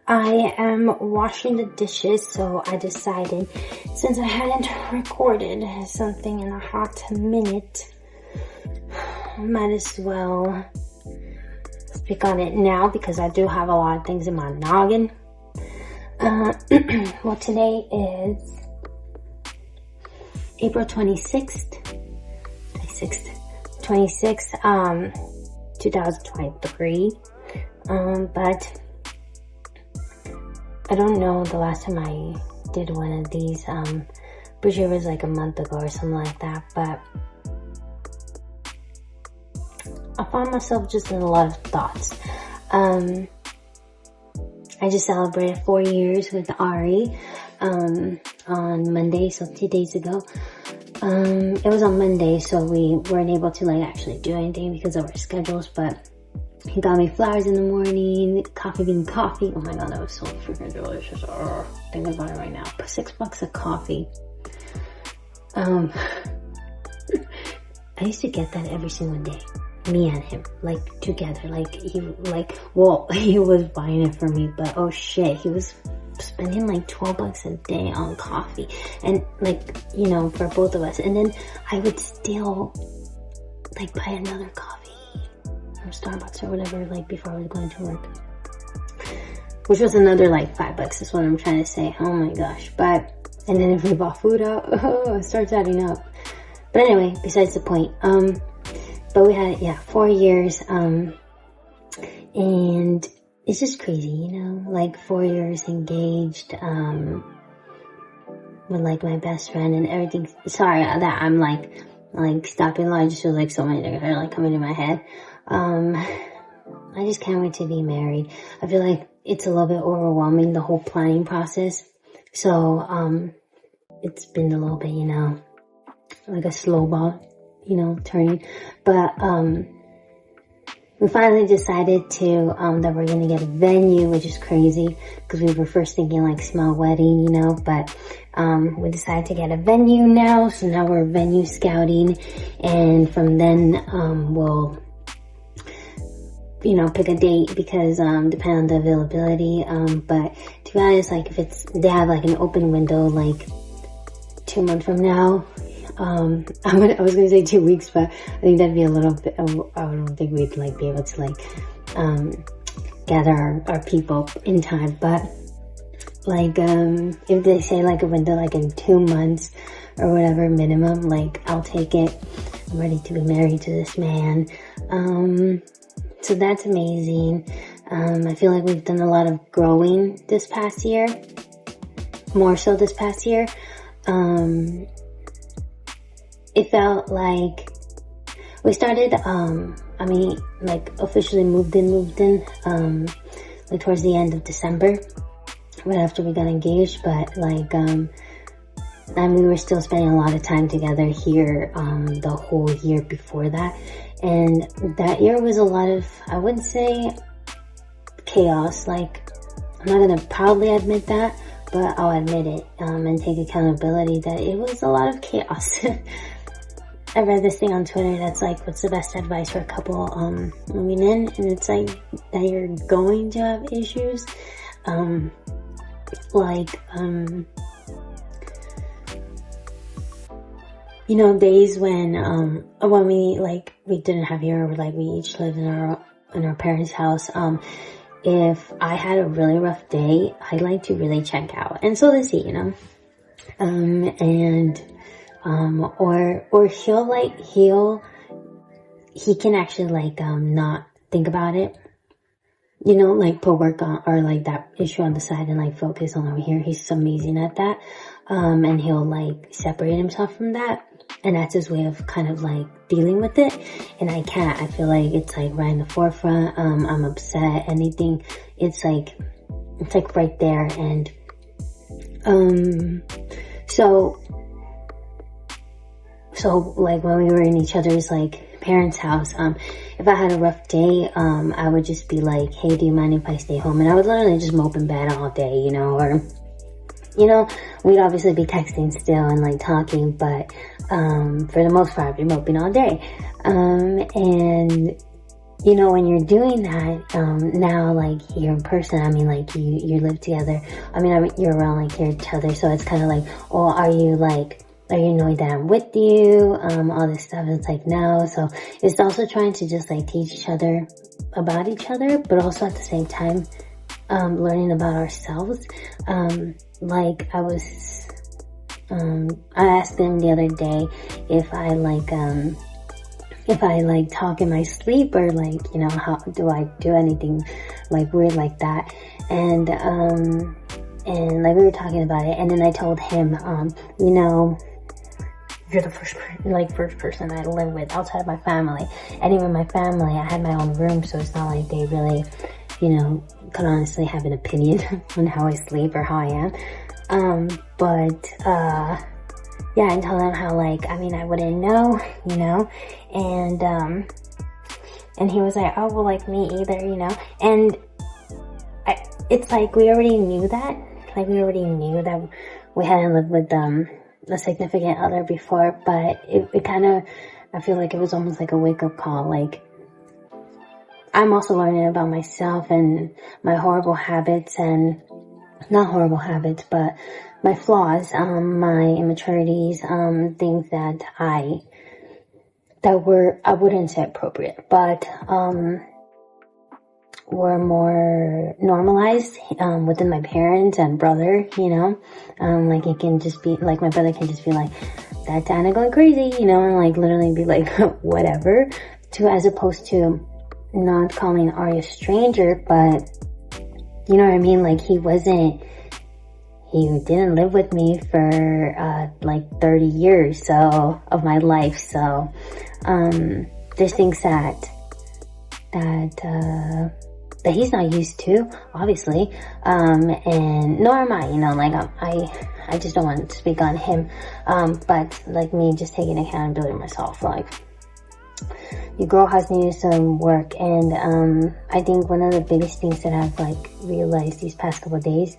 I am washing the dishes, so I decided, since I hadn't recorded something in a hot minute, might as well speak on it now because I do have a lot of things in my noggin. Well, today is April 26th, 2023, but I don't know the last time I did one of these, pretty sure it was like a month ago or something like that, but I found myself just in a lot of thoughts. I just celebrated 4 years with Ari, on Monday, so 2 days ago. It was on Monday, so we weren't able to like actually do anything because of our schedules, but he got me flowers in the morning, coffee bean coffee. Oh my god, that was so freaking delicious. Thinking about it right now. But $6 a coffee. I used to get that every single day. Me and him, like together. Like he was buying it for me, but oh shit, he was spending like $12 a day on coffee, and like, you know, for both of us. And then I would still like buy another coffee from Starbucks or whatever, like before I was going to work, which was another like $5 is what I'm trying to say. Oh my gosh. But and then if we bought food out, it starts adding up. But anyway, besides the point. But we had, 4 years, and it's just crazy, you know, like 4 years engaged, with like my best friend and everything. Sorry that I'm like stopping. I just feel like so many things are like coming to my head. I just can't wait to be married. I feel like it's a little bit overwhelming, the whole planning process. So, it's been a little bit, you know, like a slow ball, you know, turning. But, we finally decided to, that we're gonna get a venue, which is crazy, because we were first thinking like small wedding, you know, but, we decided to get a venue now, so now we're venue scouting, and from then, we'll, you know, pick a date, because, depending on the availability, but to be honest, like if they have like an open window, like 2 months from now, I was gonna say 2 weeks, but I think that'd be a little bit, I don't think we'd like be able to like, gather our people in time. But like, if they say like a window like in 2 months or whatever minimum, like I'll take it. I'm ready to be married to this man. So that's amazing. I feel like we've done a lot of growing this past year, more so this past year. It felt like we started, like officially moved in, like towards the end of December, right after we got engaged, but like, and we were still spending a lot of time together here, the whole year before that. And that year was a lot of, I wouldn't say chaos, like, I'm not gonna proudly admit that, but I'll admit it, and take accountability that it was a lot of chaos. I read this thing on Twitter that's like, what's the best advice for a couple, moving in? And it's like, that you're going to have issues. You know, days when we didn't have here, like we each lived in our parents' house. If I had a really rough day, I like to really check out. And so does he, you know? Or he can actually like, not think about it, you know, like put work on, or like that issue on the side and like focus on over here. He's amazing at that. And he'll like separate himself from that. And that's his way of kind of like dealing with it. And I can't, I feel like it's like right in the forefront. I'm upset, anything. It's like right there. And, so like when we were in each other's like parents' house, if I had a rough day, I would just be like, hey, do you mind if I stay home? And I would literally just mope in bed all day, you know, or, you know, we'd obviously be texting still and like talking, but, for the most part, I'd be moping all day. And you know, when you're doing that, now, like, you're in person, I mean, like, you live together, you're around, like, each other, so it's kind of like, oh, are you annoyed that I'm with you, all this stuff, it's like, no, so it's also trying to just, like, teach each other about each other, but also at the same time, learning about ourselves, like, I asked him the other day if I talk in my sleep, or like, you know, how do I do anything like weird like that, and like we were talking about it, and then I told him, you know, you're the first person I live with outside of my family, and even my family, I had my own room, so it's not like they really, you know, could honestly have an opinion on how I sleep or how I am, yeah, and tell them how, like, I mean, I wouldn't know, you know, and he was like, oh, well, like, me either, you know, and it's like, we already knew that, we hadn't lived with, a significant other before, but it kind of, I feel like it was almost like a wake-up call, like, I'm also learning about myself and my horrible habits, and not horrible habits, but my flaws, my immaturities, things that I wouldn't say appropriate, but, were more normalized, within my parents and brother, you know, like, it can just be, like, my brother can just be like, that's Anna going crazy, you know, and like, literally be like, whatever, as opposed to not calling Ari a stranger, but, you know what I mean, like, he didn't live with me for, like 30 years, so, of my life, so, there's things that he's not used to, obviously, and nor am I, you know, like, I just don't want to speak on him, but, like, me just taking accountability myself, like, your girl has needed some work, and, I think one of the biggest things that I've, like, realized these past couple of days,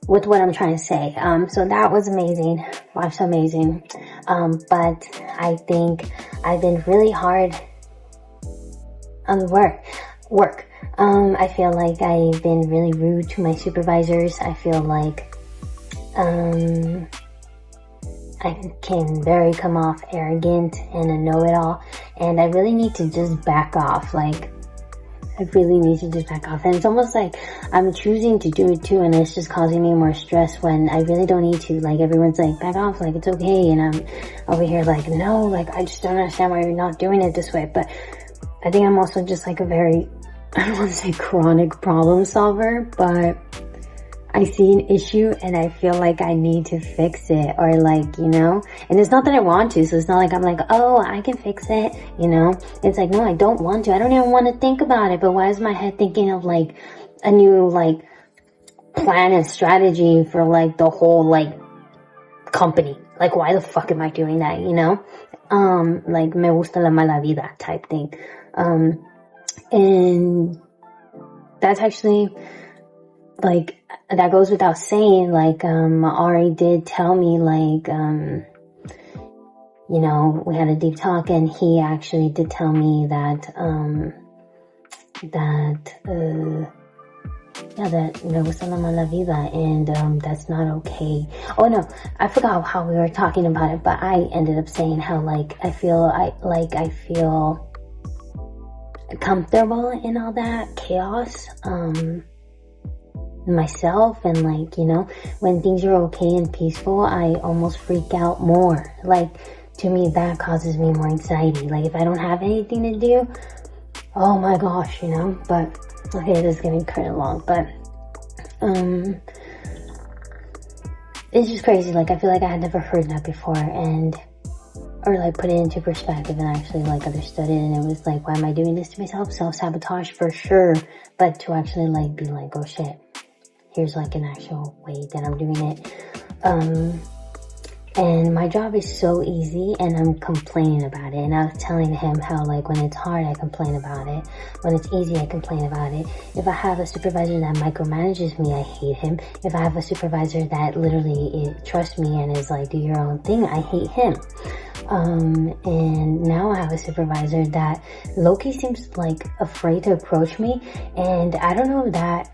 with what I'm trying to say, so that was amazing, life's amazing, but I think I've been really hard on the work. I feel like I've been really rude to my supervisors. I feel like, I can very come off arrogant and a know-it-all, and I really need to just back off, like, I really need to just back off, and it's almost like I'm choosing to do it too, and it's just causing me more stress when I really don't need to, like, everyone's like, back off, like, it's okay, and I'm over here like, no, like, I just don't understand why you're not doing it this way, but I think I'm also just like a very, I don't want to say chronic problem solver, but I see an issue and I feel like I need to fix it, or like, you know, and it's not that I want to, so it's not like I'm like, oh, I can fix it, you know, it's like, no, I don't want to, I don't even want to think about it, but why is my head thinking of like a new like plan and strategy for like the whole like company? Like, why the fuck am I doing that, you know? Like, me gusta la mala vida type thing. And that's actually, like, that goes without saying, like, Ari did tell me, like, you know, we had a deep talk, and he actually did tell me that, that me gusta la mala vida, and, that's not okay. Oh no, I forgot how we were talking about it, but I ended up saying how, like, I feel comfortable in all that chaos, myself, and like, you know, when things are okay and peaceful, I almost freak out more. Like, to me, that causes me more anxiety. Like, if I don't have anything to do, oh my gosh, you know, but, okay, this is getting kind of long, but, it's just crazy. Like, I feel like I had never heard that before, or like put it into perspective and actually like understood it, and it was like, why am I doing this to myself? Self-sabotage for sure, but to actually like be like, oh shit, here's like an actual way that I'm doing it. And my job is so easy, and I'm complaining about it, and I was telling him how, like, when it's hard, I complain about it. When it's easy, I complain about it. If I have a supervisor that micromanages me, I hate him. If I have a supervisor that literally trusts me and is like, do your own thing, I hate him. And now I have a supervisor that low-key seems like afraid to approach me. And I don't know that,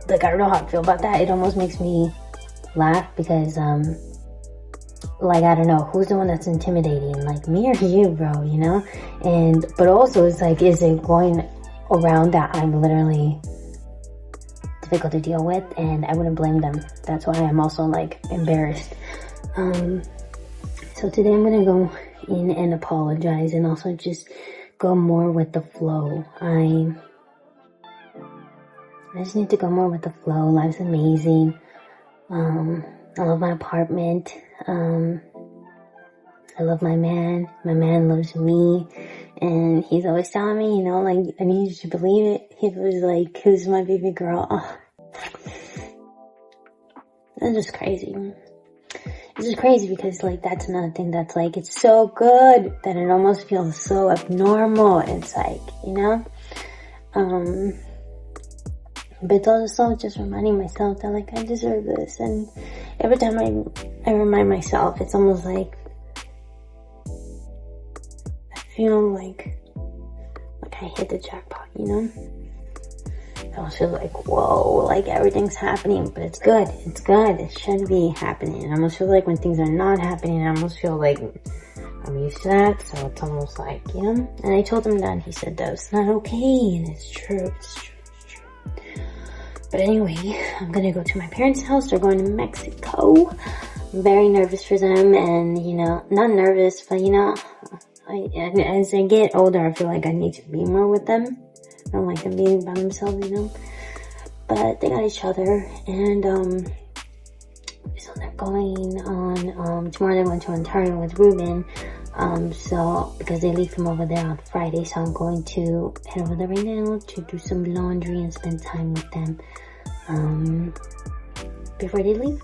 like, I don't know how I feel about that. It almost makes me laugh because, like, I don't know, who's the one that's intimidating, like me or you, bro, you know? And, but also it's like, is it going around that I'm literally difficult to deal with? And I wouldn't blame them. That's why I'm also like embarrassed. So today I'm gonna go in and apologize and also just go more with the flow. I just need to go more with the flow. Life's amazing. I love my apartment. I love my man. My man loves me. And he's always telling me, you know, like, I need you to believe it. He was like, who's my baby girl? Oh. That's just crazy. It's just crazy because, like, that's another thing that's, like, it's so good that it almost feels so abnormal. It's like, you know? But it's also just reminding myself that, like, I deserve this. And every time I remind myself, it's almost like I feel like I hit the jackpot, you know? I almost feel like, whoa, like everything's happening, but it's good. It's good. It should be happening. I almost feel like when things are not happening, I almost feel like I'm used to that. So it's almost like, you know? And I told him that, and he said that it's not okay. And it's true. It's true. But anyway, I'm gonna go to my parents' house. They're going to Mexico. I'm very nervous for them, and, you know, not nervous, but, you know, as I get older, I feel like I need to be more with them. I don't like them being by themselves, you know. But they got each other, and so they're going on tomorrow. They're going to Ontario with Ruben. So because they leave from over there on Friday, so I'm going to head over there right now to do some laundry and spend time with them before they leave.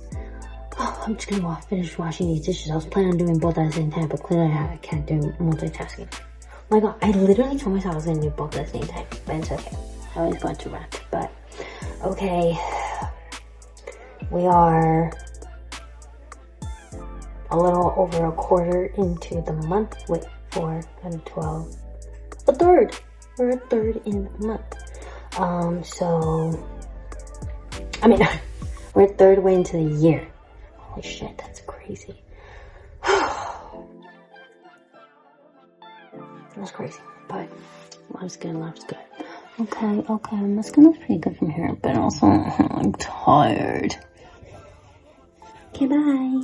Oh, I'm just gonna finish washing these dishes. I was planning on doing both at the same time, but clearly I can't do multitasking. Oh my god, I literally told myself I was gonna do both at the same time, but it's okay. I always going to rant, but okay. We are a little over a quarter into the month. Wait, 4 and 12. A third. We're a third in the month. So, I mean, we're a third way into the year. Holy shit, that's crazy. That's crazy, but life's good, life's good. Okay, my skin looks pretty good from here, but also I'm tired. Okay, bye.